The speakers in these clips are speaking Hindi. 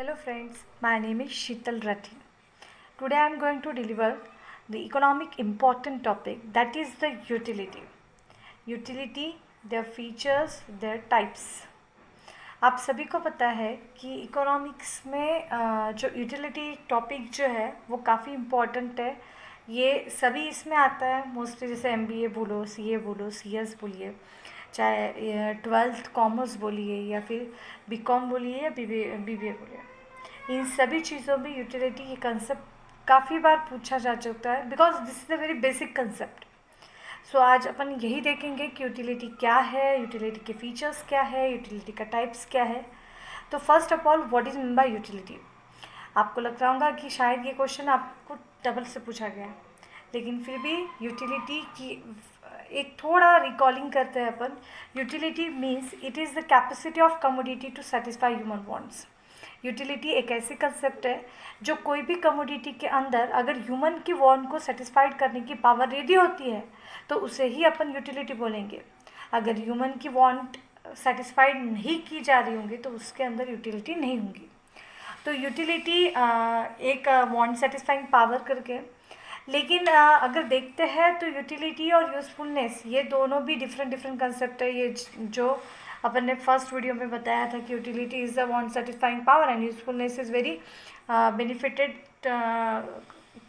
Hello friends, my name is Sheetal Rathi. Today I am going to deliver the economic important topic, that is the utility. Utility, their features, their types. आप सभी को पता है कि इकोनॉमिक्स में जो यूटिलिटी टॉपिक जो है वो काफ़ी इम्पॉर्टेंट है. ये सभी इसमें आता है मोस्टली, जैसे MBA बोलो, CA बोलो, CS बोलिए, चाहे 12th कॉमर्स बोलिए या फिर BCom बोलिए या BBA बोलिए. इन सभी चीज़ों में यूटिलिटी ये कंसेप्ट काफ़ी बार पूछा जा चुका है, because this is a very basic concept. So आज अपन यही देखेंगे कि यूटिलिटी क्या है, यूटिलिटी के फीचर्स क्या है, यूटिलिटी का टाइप्स क्या है. तो first of all, what is mean by utility. आपको लग रहा होगा कि शायद ये क्वेश्चन आपको डबल से पूछा गया है, लेकिन फिर भी यूटिलिटी की एक थोड़ा रिकॉलिंग करते हैं अपन. Utility means it is the capacity of commodity to satisfy human wants. Utility एक ऐसी कंसेप्ट है जो कोई भी कमोडिटी के अंदर अगर ह्यूमन की वांट को सेटिस्फाइड करने की पावर रेडी होती है तो उसे ही अपन यूटिलिटी बोलेंगे. अगर ह्यूमन की वांट सेटिस्फाइड नहीं की जा रही होंगी तो उसके अंदर यूटिलिटी नहीं होंगी. तो यूटिलिटी एक वांट सेटिस्फाइंग पावर करके. लेकिन अगर देखते हैं तो यूटिलिटी और यूज़फुलनेस ये दोनों भी डिफरेंट कंसेप्ट है. ये जो अपन ने फर्स्ट वीडियो में बताया था कि utility is the want satisfying power and usefulness is very benefited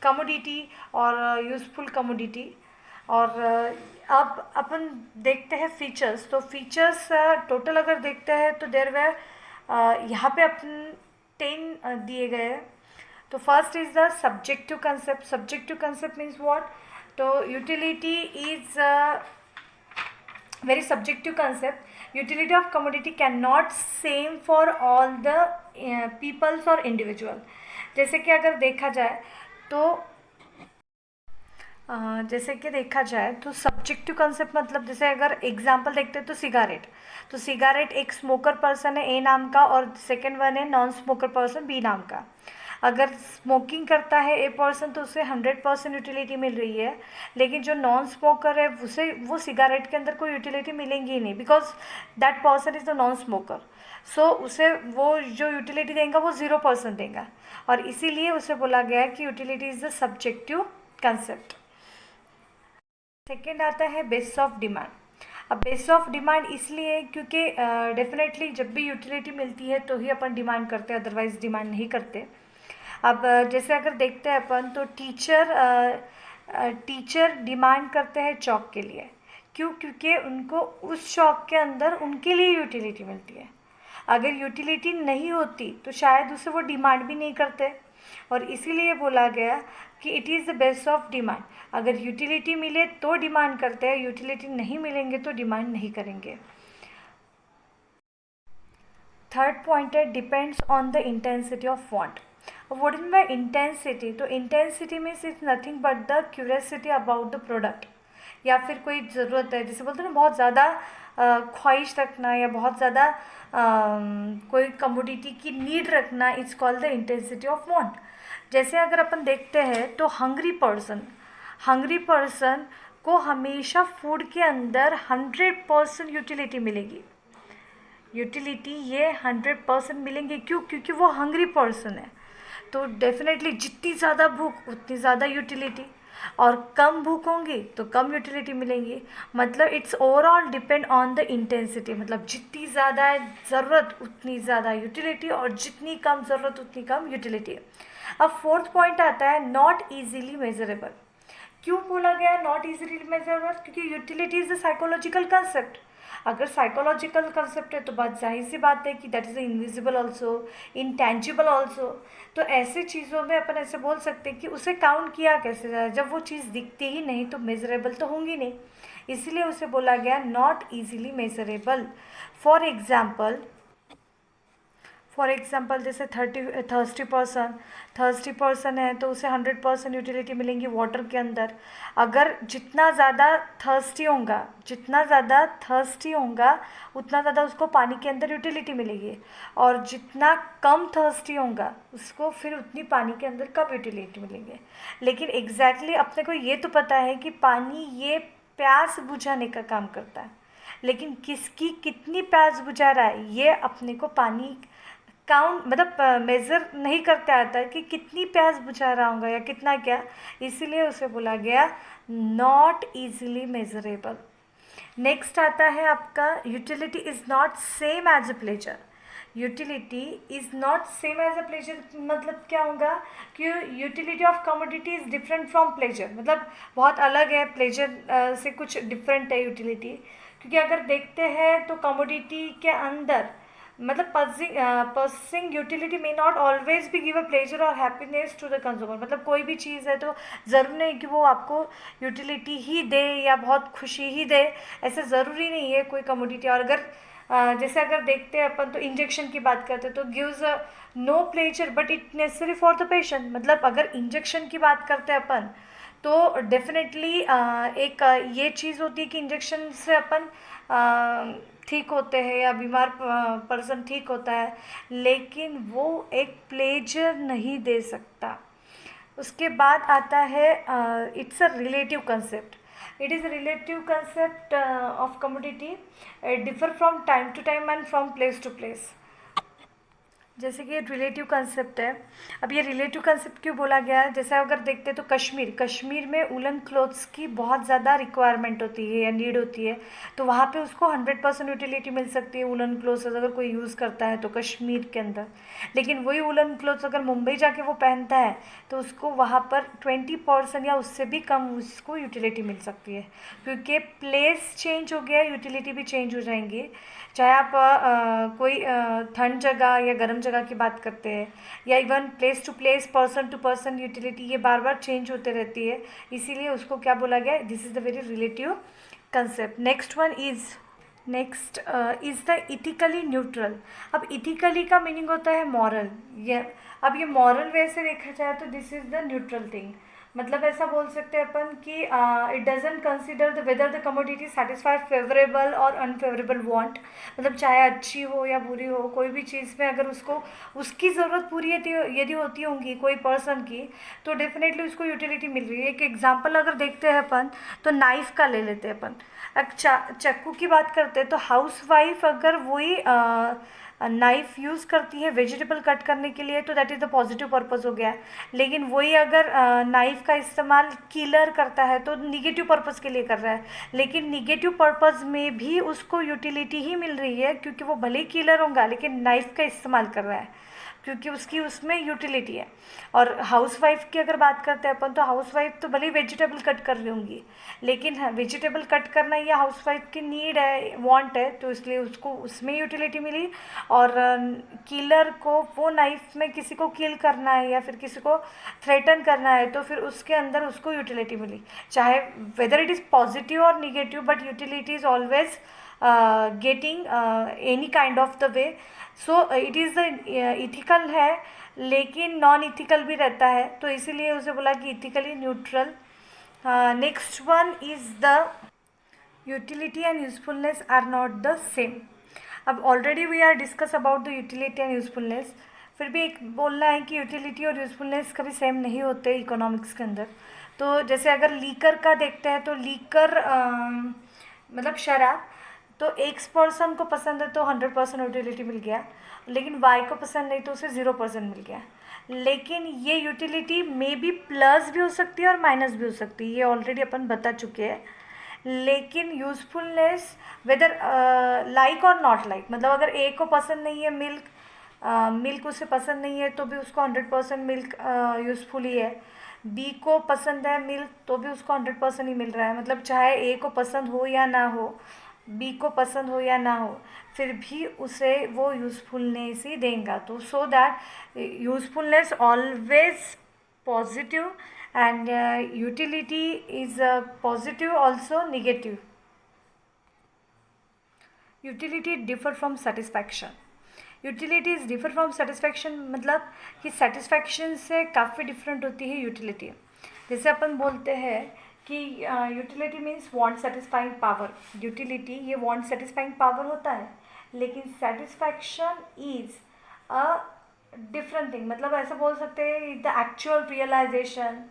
commodity और यूज़फुल कमोडिटी. और अब अपन देखते हैं फीचर्स. तो फीचर्स टोटल अगर देखते हैं तो देर वे यहाँ पे अपन 10 दिए गए हैं. तो first is the subjective concept. Subjective concept means what. तो utility is very subjective concept. Utility of commodity cannot same for all the peoples or individual. जैसे कि अगर देखा जाए तो सब्जेक्टिव कंसेप्ट मतलब जैसे अगर एग्जांपल देखते हैं तो सिगारेट. तो सिगारेट एक स्मोकर पर्सन है A नाम का और सेकंड वन है नॉन स्मोकर पर्सन B नाम का. अगर स्मोकिंग करता है ए पर्सन तो उसे 100% यूटिलिटी मिल रही है, लेकिन जो नॉन स्मोकर है उसे वो सिगारेट के अंदर कोई यूटिलिटी मिलेंगी ही नहीं, because that person is the non smoker. So उसे वो जो यूटिलिटी देगा वो 0% देगा, और इसीलिए उसे बोला गया है कि utility is the subjective concept. Second आता है बेसिस ऑफ डिमांड. अब बेसिस ऑफ डिमांड इसलिए क्योंकि डेफिनेटली जब भी यूटिलिटी मिलती है तो ही अपन डिमांड करते हैं, अदरवाइज डिमांड नहीं करते. अब जैसे अगर देखते हैं अपन तो टीचर डिमांड करते हैं चौक के लिए. क्यों? क्योंकि उनको उस चौक के अंदर उनके लिए यूटिलिटी मिलती है. अगर यूटिलिटी नहीं होती तो शायद उसे वो डिमांड भी नहीं करते, और इसीलिए बोला गया कि it is the base of demand. अगर यूटिलिटी मिले तो डिमांड करते हैं, यूटिलिटी नहीं मिलेंगे तो डिमांड नहीं करेंगे. थर्ड पॉइंट है depends on the intensity of want. What is by intensity. तो intensity means it's nothing but the curiosity about the product, या फिर कोई ज़रूरत है, जैसे बोलते हैं ना बहुत ज़्यादा ख्वाहिश रखना या बहुत ज़्यादा कोई कमोडिटी की नीड रखना, it's called the intensity of want. जैसे अगर अपन देखते हैं तो हंग्री पर्सन को हमेशा फूड के अंदर 100% यूटिलिटी मिलेगी. यूटिलिटी ये 100% मिलेंगे. क्यों? क्योंकि वो हंग्री पर्सन है. तो डेफिनेटली जितनी ज़्यादा भूख उतनी ज़्यादा यूटिलिटी, और कम भूख होंगी तो कम यूटिलिटी मिलेंगी. मतलब it's overall depend on the intensity. मतलब जितनी ज़्यादा ज़रूरत उतनी ज़्यादा यूटिलिटी, और जितनी कम ज़रूरत उतनी कम यूटिलिटी. अब फोर्थ पॉइंट आता है नॉट ईजीली मेजरेबल. क्यों बोला गया नॉट ईजीली मेजरेबल? क्योंकि utility is a psychological concept. अगर साइकोलॉजिकल कंसेप्ट है तो बात जाहिर सी बात है कि that is invisible also, intangible also. तो ऐसे चीज़ों में अपन ऐसे बोल सकते हैं कि उसे काउंट किया कैसे जाए. जब वो चीज़ दिखती ही नहीं तो मेजरेबल तो होंगी नहीं, इसलिए उसे बोला गया not easily measurable. For example जैसे थर्स्टी पर्सन है तो उसे 100% यूटिलिटी मिलेंगी वाटर के अंदर. अगर जितना ज़्यादा थर्स्टी होगा उतना ज़्यादा उसको पानी के अंदर यूटिलिटी मिलेगी, और जितना कम थर्स्टी होगा उसको फिर उतनी पानी के अंदर कम यूटिलिटी मिलेंगे. लेकिन एग्जैक्टली अपने को ये तो पता है कि पानी ये प्यास बुझाने का काम करता है, लेकिन किसकी कितनी प्यास बुझा रहा है ये अपने को पानी काउंट मतलब मेज़र नहीं करते आता कि कितनी प्यास बुझा रहा होगा या कितना क्या, इसीलिए उसे बोला गया नॉट ईजिली मेजरेबल। नेक्स्ट आता है आपका utility is not same as a pleasure. Utility is not same as a pleasure मतलब क्या होगा कि utility of commodity is different from pleasure, मतलब बहुत अलग है प्लेजर से, कुछ डिफरेंट है यूटिलिटी। क्योंकि अगर देखते हैं तो कमोडिटी के अंदर मतलब pursuing utility may not always भी गिव अ प्लेजर और हैप्पीनेस टू द कंज्यूमर। मतलब कोई भी चीज़ है तो ज़रूर नहीं कि वो आपको यूटिलिटी ही दे या बहुत खुशी ही दे, ऐसा ज़रूरी नहीं है कोई कमोडिटी। और अगर जैसे अगर देखते हैं अपन तो इंजेक्शन की बात करते हैं तो gives no pleasure but it necessary for the patient. मतलब अगर इंजेक्शन की बात करते हैं अपन तो डेफिनेटली एक ये चीज़ होती है कि इंजेक्शन से अपन ठीक होते हैं या बीमार पर्सन ठीक होता है, लेकिन वो एक प्लेजर नहीं दे सकता। उसके बाद आता है it's a relative concept. It is a relative concept of commodity, differ from time to time and from place to place. जैसे कि रिलेटिव कंसेप्ट है। अब ये रिलेटिव कंसेप्ट क्यों बोला गया है, जैसे अगर देखते हैं तो कश्मीर में उलन क्लोथ्स की बहुत ज़्यादा रिक्वायरमेंट होती है या नीड होती है, तो वहाँ पे उसको 100% यूटिलिटी मिल सकती है उलन क्लोथ्स अगर कोई यूज़ करता है तो कश्मीर के अंदर। लेकिन वही उलन क्लोथ्स अगर मुंबई जाके वो पहनता है तो उसको वहाँ पर 20% या उससे भी कम उसको यूटिलिटी मिल सकती है, क्योंकि प्लेस चेंज हो गया, यूटिलिटी भी चेंज हो जाएंगी। चाहे आप कोई ठंड जगह या गर्म जगह की बात करते हैं या even place to place, person to person, utility ये बार बार चेंज होते रहती है, इसीलिए उसको क्या बोला गया, this is the very relative concept. Next is the ethically neutral. अब इथिकली का मीनिंग होता है मॉरल। ये अब ये मॉरल वे से देखा जाए तो this is the neutral thing. मतलब ऐसा बोल सकते हैं अपन कि it doesn't consider the whether the commodity satisfy favourable और अनफेवरेबल वांट। मतलब चाहे अच्छी हो या बुरी हो, कोई भी चीज़ में अगर उसको उसकी ज़रूरत पूरी यदि होती होंगी कोई पर्सन की, तो डेफिनेटली उसको यूटिलिटी मिल रही है। एक एग्जांपल अगर देखते हैं अपन तो नाइफ़ का ले लेते हैं अपन। चाकू की बात करते हैं तो हाउस वाइफ अगर वही नाइफ़ यूज़ करती है वेजिटेबल कट करने के लिए तो that is the positive purpose हो गया। लेकिन वही अगर नाइफ़ का इस्तेमाल किलर करता है तो निगेटिव पर्पज़ के लिए कर रहा है, लेकिन निगेटिव पर्पज़ में भी उसको यूटिलिटी ही मिल रही है, क्योंकि वो भले ही किलर होगा लेकिन नाइफ़ का इस्तेमाल कर रहा है, क्योंकि उसकी उसमें यूटिलिटी है। और हाउसवाइफ की अगर बात करते हैं अपन तो हाउसवाइफ तो भले ही वेजिटेबल कट कर रही होंगी, लेकिन हाँ, वेजिटेबल कट करना ये हाउसवाइफ की नीड है, वांट है, तो इसलिए उसको उसमें यूटिलिटी मिली। और किलर को वो नाइफ में किसी को किल करना है या फिर किसी को थ्रेटन करना है तो फिर उसके अंदर उसको यूटिलिटी मिली, चाहे वेदर इट इज़ पॉजिटिव और negative, but utility is always getting any kind of the way. So it is the ethical है लेकिन नॉन इथिकल भी रहता है, तो इसीलिए उसे बोला कि ethically neutral. Next one is the utility and usefulness are not the same. अब already we are discuss about the utility and usefulness, फिर भी एक बोलना है कि यूटिलिटी और यूजफुलनेस कभी सेम नहीं होते इकोनॉमिक्स के अंदर। तो जैसे अगर लीकर का देखते हैं तो लीकर मतलब शराब, तो एक्स पर्सन को पसंद है तो 100% यूटिलिटी मिल गया, लेकिन वाई को पसंद नहीं तो उसे 0% मिल गया। लेकिन ये यूटिलिटी मे बी प्लस भी हो सकती है और माइनस भी हो सकती है, ये ऑलरेडी अपन बता चुके हैं। लेकिन यूज़फुलनेस वेदर लाइक और नॉट लाइक, मतलब अगर ए को पसंद नहीं है मिल्क, मिल्क उसे पसंद नहीं है तो भी उसको 100% मिल्क यूज़फुल ही है। बी को पसंद है मिल्क तो भी उसको 100% ही मिल रहा है। मतलब चाहे ए को पसंद हो या ना हो, बी को पसंद हो या ना हो, फिर भी उसे वो यूज़फुलनेस ही देगा। तो so that usefulness always positive and utility is positive also negative. Utility differ from satisfaction. Utilities differ from satisfaction, मतलब कि सेटिस्फैक्शन से काफ़ी डिफरेंट होती है यूटिलिटी। जैसे अपन बोलते हैं कि utility means want satisfying power. Utility ये वांट सेटिस्फाइंग पावर होता है, लेकिन satisfaction is a different thing. मतलब ऐसा बोल सकते हैं द एक्चुअल रियलाइजेशन।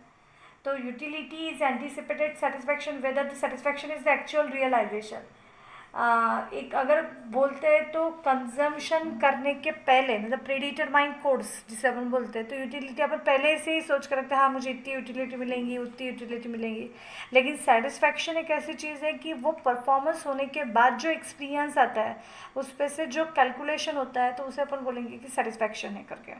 तो utility is anticipated satisfaction whether the satisfaction is the actual realisation. एक अगर बोलते हैं तो कंजम्पशन करने के पहले, मतलब प्रीडिटरमाइंड कोड्स जिसे अपन बोलते हैं, तो यूटिलिटी अपन पहले से ही सोच कर रखते हैं, हाँ मुझे इतनी यूटिलिटी मिलेंगी, उतनी यूटिलिटी मिलेंगी। लेकिन सेटिस्फैक्शन एक ऐसी चीज़ है कि वो परफॉर्मेंस होने के बाद जो एक्सपीरियंस आता है उस पर से जो कैलकुलेशन होता है, तो उसे अपन बोलेंगे कि सेटिस्फैक्शन है करके।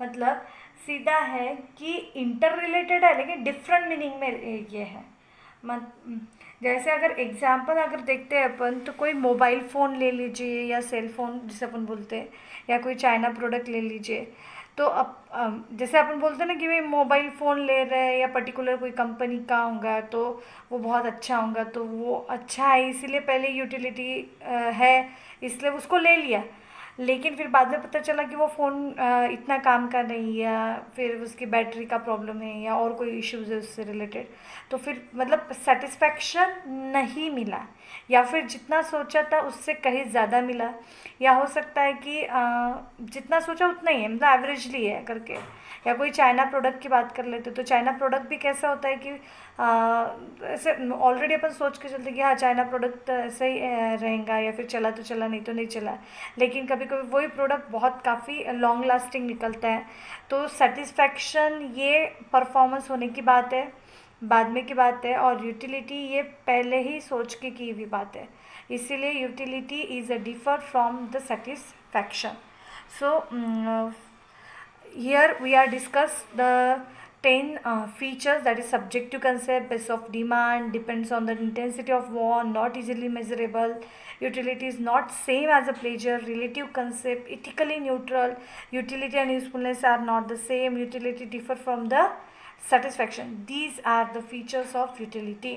मतलब सीधा है कि इंटर रिलेटेड है लेकिन डिफरेंट मीनिंग में ये है। जैसे अगर एग्जाम्पल अगर देखते हैं अपन, तो कोई मोबाइल फ़ोन ले लीजिए या सेल फ़ोन जिसे अपन बोलते हैं, या कोई चाइना प्रोडक्ट ले लीजिए। तो अब जैसे अपन बोलते हैं ना कि भाई मोबाइल फ़ोन ले रहे हैं या पर्टिकुलर कोई कंपनी का होगा तो वो बहुत अच्छा होगा, तो वो अच्छा है इसीलिए पहले यूटिलिटी है इसलिए उसको ले लिया। लेकिन फिर बाद में पता चला कि वो फ़ोन इतना काम का नहीं है, या फिर उसकी बैटरी का प्रॉब्लम है, या और कोई इश्यूज़ है उससे रिलेटेड, तो फिर मतलब सेटिस्फैक्शन नहीं मिला, या फिर जितना सोचा था उससे कहीं ज़्यादा मिला, या हो सकता है कि जितना सोचा उतना ही है, मतलब एवरेजली है करके। या कोई चाइना प्रोडक्ट की बात कर लेते तो चाइना प्रोडक्ट भी कैसा होता है कि ऐसे ऑलरेडी अपन सोच के चलते कि हाँ चाइना प्रोडक्ट तो ऐसे ही रहेगा, या फिर चला तो चला नहीं तो नहीं चला। लेकिन कभी कभी वही प्रोडक्ट बहुत काफ़ी लॉन्ग लास्टिंग निकलता है। तो सेटिस्फैक्शन ये परफॉर्मेंस होने की बात है, बाद में की बात है, और यूटिलिटी ये पहले ही सोच के की हुई बात है। इसीलिए utility is a differ from the satisfaction. So here we are discuss the 10 features that is subject to concept, base of demand, depends on the intensity of war, not easily measurable, utility is not same as a pleasure, relative concept, ethically neutral, utility and usefulness are not the same, utility differ from the satisfaction. These are the features of utility.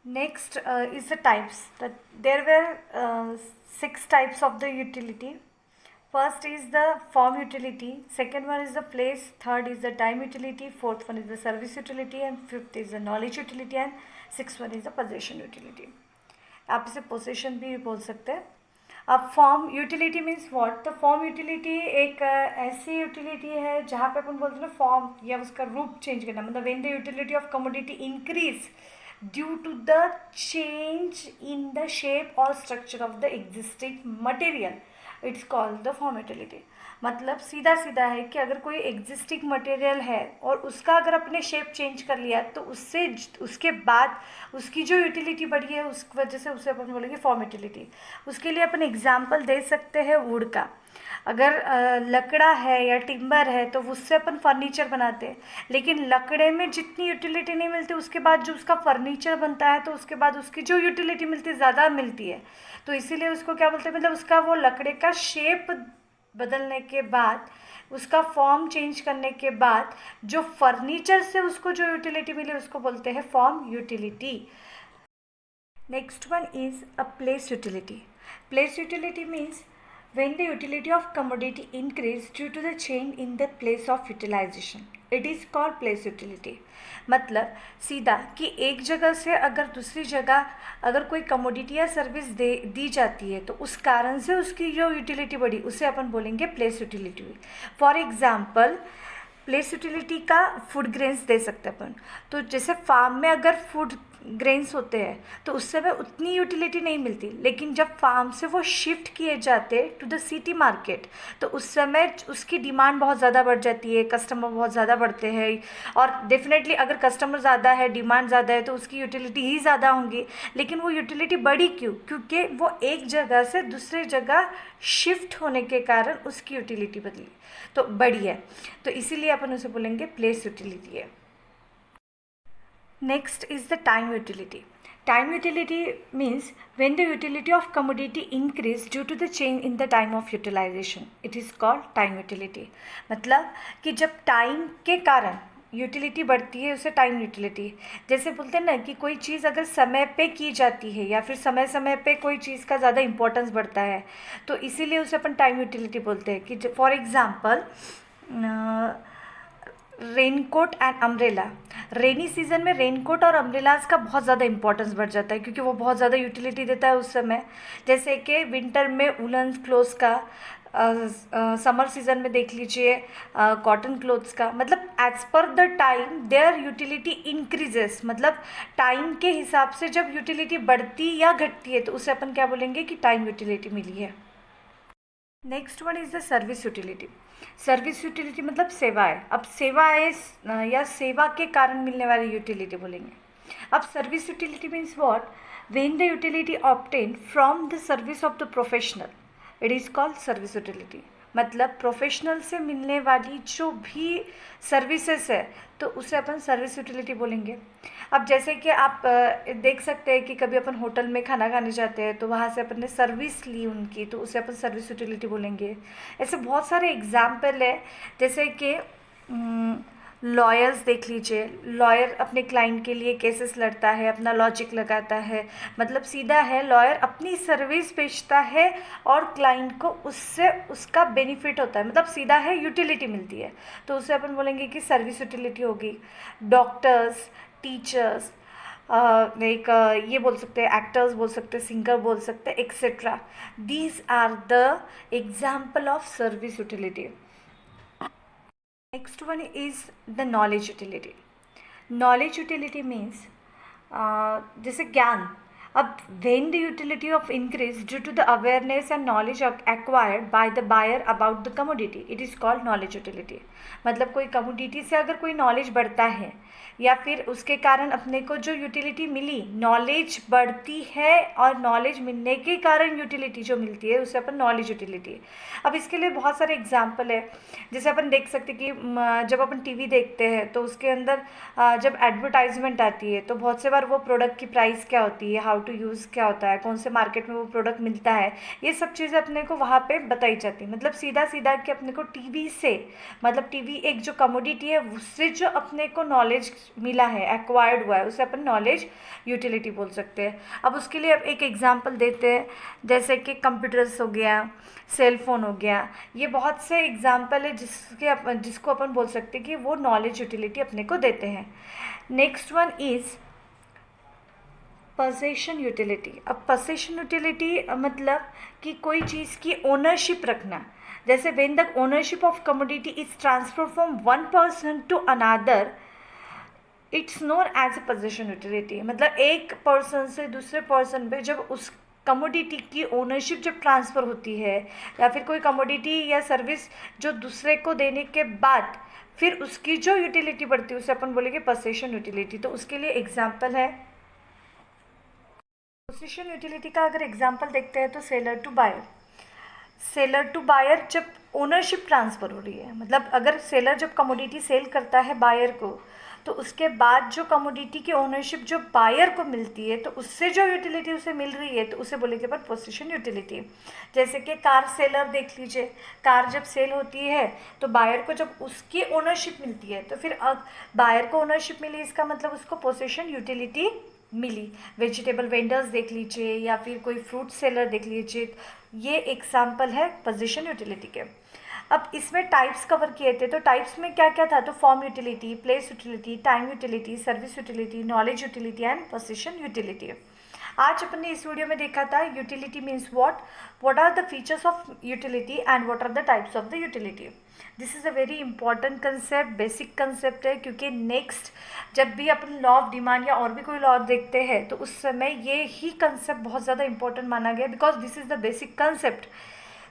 Next is the types. There were 6 types of the utility. First is the form utility, second one is the place, third is the time utility, fourth one is the service utility, and fifth is the knowledge utility, and sixth one is the possession utility. आप इसे possession भी बोल सकते हैं। अब फॉर्म यूटिलिटी मीन्स व्हाट? तो फॉर्म यूटिलिटी एक ऐसी यूटिलिटी है जहाँ पे अपन बोलते हैं ना फॉर्म या उसका रूप चेंज करना, मतलब when the utility of commodity increase due to the change in the shape और structure of the existing material, it's called the form utility. मतलब सीधा सीधा है कि अगर कोई एग्जिस्टिंग मटेरियल है और उसका अगर अपने शेप चेंज कर लिया तो उससे उसके बाद उसकी जो यूटिलिटी बढ़ी है उस वजह से उसे अपन बोलेंगे फॉर्म यूटिलिटी। उसके लिए अपन एग्जांपल दे सकते हैं वुड का। अगर लकड़ा है या टिम्बर है तो उससे अपन फर्नीचर बनाते हैं, लेकिन लकड़े में जितनी यूटिलिटी नहीं मिलती उसके बाद जो उसका फर्नीचर बनता है तो उसके बाद उसकी जो यूटिलिटी मिलती है ज़्यादा मिलती है। तो इसीलिए उसको क्या बोलते हैं, मतलब उसका वो लकड़े का शेप बदलने के बाद, उसका फॉर्म चेंज करने के बाद जो फर्नीचर से उसको जो यूटिलिटी मिली उसको बोलते हैं form utility. Next one is a place utility. Place utility means when the utility of commodity increase due to the change in the place of utilization, it is called place utility। मतलब सीधा कि एक जगह से अगर दूसरी जगह अगर कोई कमोडिटी या सर्विस दी जाती है तो उस कारण से उसकी जो यूटिलिटी बढ़ी उसे अपन बोलेंगे place utility. For example place utility का फूड ग्रेन्स दे सकते हैं अपन। तो जैसे फार्म में अगर फूड ग्रेन्स होते हैं तो उस समय उतनी यूटिलिटी नहीं मिलती, लेकिन जब फार्म से वो शिफ्ट किए जाते टू द सिटी मार्केट तो उस समय उसकी डिमांड बहुत ज़्यादा बढ़ जाती है, कस्टमर बहुत ज़्यादा बढ़ते हैं। और डेफिनेटली अगर कस्टमर ज़्यादा है, डिमांड ज़्यादा है तो उसकी यूटिलिटी ही ज़्यादा होंगी। लेकिन वो यूटिलिटी बढ़ी क्यों? क्योंकि वो एक जगह से दूसरी जगह शिफ्ट होने के कारण उसकी यूटिलिटी बदली तो बढ़ी है। तो इसीलिए अपन उसे बोलेंगे प्लेस यूटिलिटी है। Next is the time utility. Time utility means when the utility of commodity increase due to the change in the time of utilization, it is called time utility। मतलब कि जब टाइम के कारण यूटिलिटी बढ़ती है उसे टाइम यूटिलिटी। जैसे बोलते हैं ना कि कोई चीज़ अगर समय पे की जाती है या फिर समय समय पे कोई चीज़ का ज़्यादा इम्पोर्टेंस बढ़ता है तो इसीलिए उसे अपन टाइम यूटिलिटी बोलते हैं। कि for example raincoat and umbrella, rainy season में रेनकोट और अम्ब्रेलाज का बहुत ज़्यादा इंपॉर्टेंस बढ़ जाता है क्योंकि वो बहुत ज़्यादा यूटिलिटी देता है उस समय। जैसे कि विंटर में वुलन क्लोथ्स का समर सीजन में देख लीजिए कॉटन क्लोथ्स का, मतलब as per the time their utility increases, मतलब टाइम के हिसाब से जब यूटिलिटी बढ़ती या घटती है तो उसे अपन क्या बोलेंगे कि टाइम यूटिलिटी मिली है। Next one is the service utility. Service utility मतलब सेवाएं। अब सेवाएं या सेवा के कारण मिलने वाली यूटिलिटी बोलेंगे। अब service utility means what? When the utility obtain from the service of the professional, it is called service utility. मतलब प्रोफेशनल से मिलने वाली जो भी सर्विसेज है तो उसे अपन सर्विस यूटिलिटी बोलेंगे। अब जैसे कि आप देख सकते हैं कि कभी अपन होटल में खाना खाने जाते हैं तो वहाँ से अपन ने सर्विस ली उनकी, तो उसे अपन सर्विस यूटिलिटी बोलेंगे। ऐसे बहुत सारे एग्जाम्पल है, जैसे कि लॉयर्स देख लीजिए। लॉयर अपने क्लाइंट के लिए केसेस लड़ता है, अपना लॉजिक लगाता है, मतलब सीधा है लॉयर अपनी सर्विस बेचता है और क्लाइंट को उससे उसका बेनिफिट होता है, मतलब सीधा है यूटिलिटी मिलती है, तो उसे अपन बोलेंगे कि सर्विस यूटिलिटी होगी। डॉक्टर्स, टीचर्स, लाइक ये बोल सकते हैं, एक्टर्स बोल सकते हैं, सिंगर बोल सकते हैं, etcetera. These are the example of service utility. Next one is the knowledge utility. Knowledge utility means जैसे ज्ञान। अब when the utility of increase due to the awareness and knowledge acquired by the buyer about the commodity, it is called knowledge utility. मतलब कोई कमोडिटी से अगर कोई नॉलेज बढ़ता है या फिर उसके कारण अपने को जो यूटिलिटी मिली, नॉलेज बढ़ती है और नॉलेज मिलने के कारण यूटिलिटी जो मिलती है उसे अपन नॉलेज यूटिलिटी। अब इसके लिए बहुत सारे एग्जाम्पल है, जैसे अपन देख सकते कि जब अपन टीवी देखते हैं तो उसके अंदर जब एडवर्टाइजमेंट आती है तो बहुत से बार वो प्रोडक्ट की प्राइस क्या होती है, हाउ टू यूज़ क्या होता है, कौन से मार्केट में वो प्रोडक्ट मिलता है, ये सब चीज़ें अपने को वहाँ पे बताई जाती है। मतलब सीधा सीधा कि अपने को टीवी से, मतलब टीवी एक जो कमोडिटी है उससे जो अपने को नॉलेज मिला है, एक्वायर्ड हुआ है, उसे अपन नॉलेज यूटिलिटी बोल सकते हैं। अब उसके लिए अब एक एग्जांपल देते हैं, जैसे कि कंप्यूटर्स हो गया, सेल फोन हो गया, ये बहुत से एग्जांपल है जिसको अपन बोल सकते हैं कि वो नॉलेज यूटिलिटी अपने को देते हैं। Next one is possession utility. अब पोसेशन यूटिलिटी मतलब कि कोई चीज़ की ओनरशिप रखना। जैसे when the ownership of commodity is transfer from one person to another, it's known as a possession utility. मतलब एक पर्सन से दूसरे पर्सन पे जब उस कमोडिटी की ओनरशिप जब ट्रांसफ़र होती है या फिर कोई कमोडिटी या सर्विस जो दूसरे को देने के बाद फिर उसकी जो यूटिलिटी बढ़ती है उसे अपन बोलेंगे पोसेशन यूटिलिटी। तो उसके लिए एग्जाम्पल है, पोसेशन यूटिलिटी का अगर एग्जाम्पल देखते हैं तो seller to buyer. Seller to buyer जब ओनरशिप ट्रांसफ़र हो रही है, मतलब अगर सेलर जब कमोडिटी सेल करता है बायर को तो उसके बाद जो कमोडिटी की ओनरशिप जो बायर को मिलती है तो उससे जो यूटिलिटी उसे मिल रही है तो उसे बोलेंगे पर पोसेशन यूटिलिटी। जैसे कि कार सेलर देख लीजिए, कार जब सेल होती है तो बायर को जब उसकी ओनरशिप मिलती है तो फिर बायर को ओनरशिप मिली, इसका मतलब उसको पोसेशन यूटिलिटी मिली। वेजिटेबल वेंडर्स देख लीजिए या फिर कोई फ्रूट सेलर देख लीजिए, ये एग्जाम्पल है पोजीशन यूटिलिटी के। अब इसमें टाइप्स कवर किए थे, तो टाइप्स में क्या क्या था, तो form utility, place utility, time utility, service utility, knowledge utility and position utility. आज अपन ने इस वीडियो में देखा था utility means what are the features of utility and what are the types of the utility. This is a very important concept, basic concept है, क्योंकि नेक्स्ट जब भी अपन लॉ ऑफ डिमांड या और भी कोई लॉ देखते हैं तो उस समय ये ही कंसेप्ट बहुत ज़्यादा इंपॉर्टेंट माना गया, because this is the basic concept.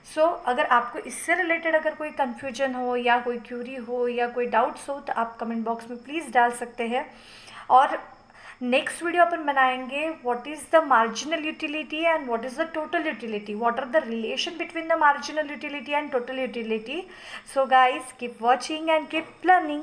So अगर आपको इससे रिलेटेड अगर कोई कन्फ्यूजन हो या कोई क्यूरी हो या कोई डाउट्स हो तो आप कमेंट बॉक्स में प्लीज़ डाल सकते हैं। और नेक्स्ट वीडियो अपन बनाएंगे what is the marginal utility and what is the total utility, what are the relation between the marginal utility and total utility. So guys keep watching and keep learning.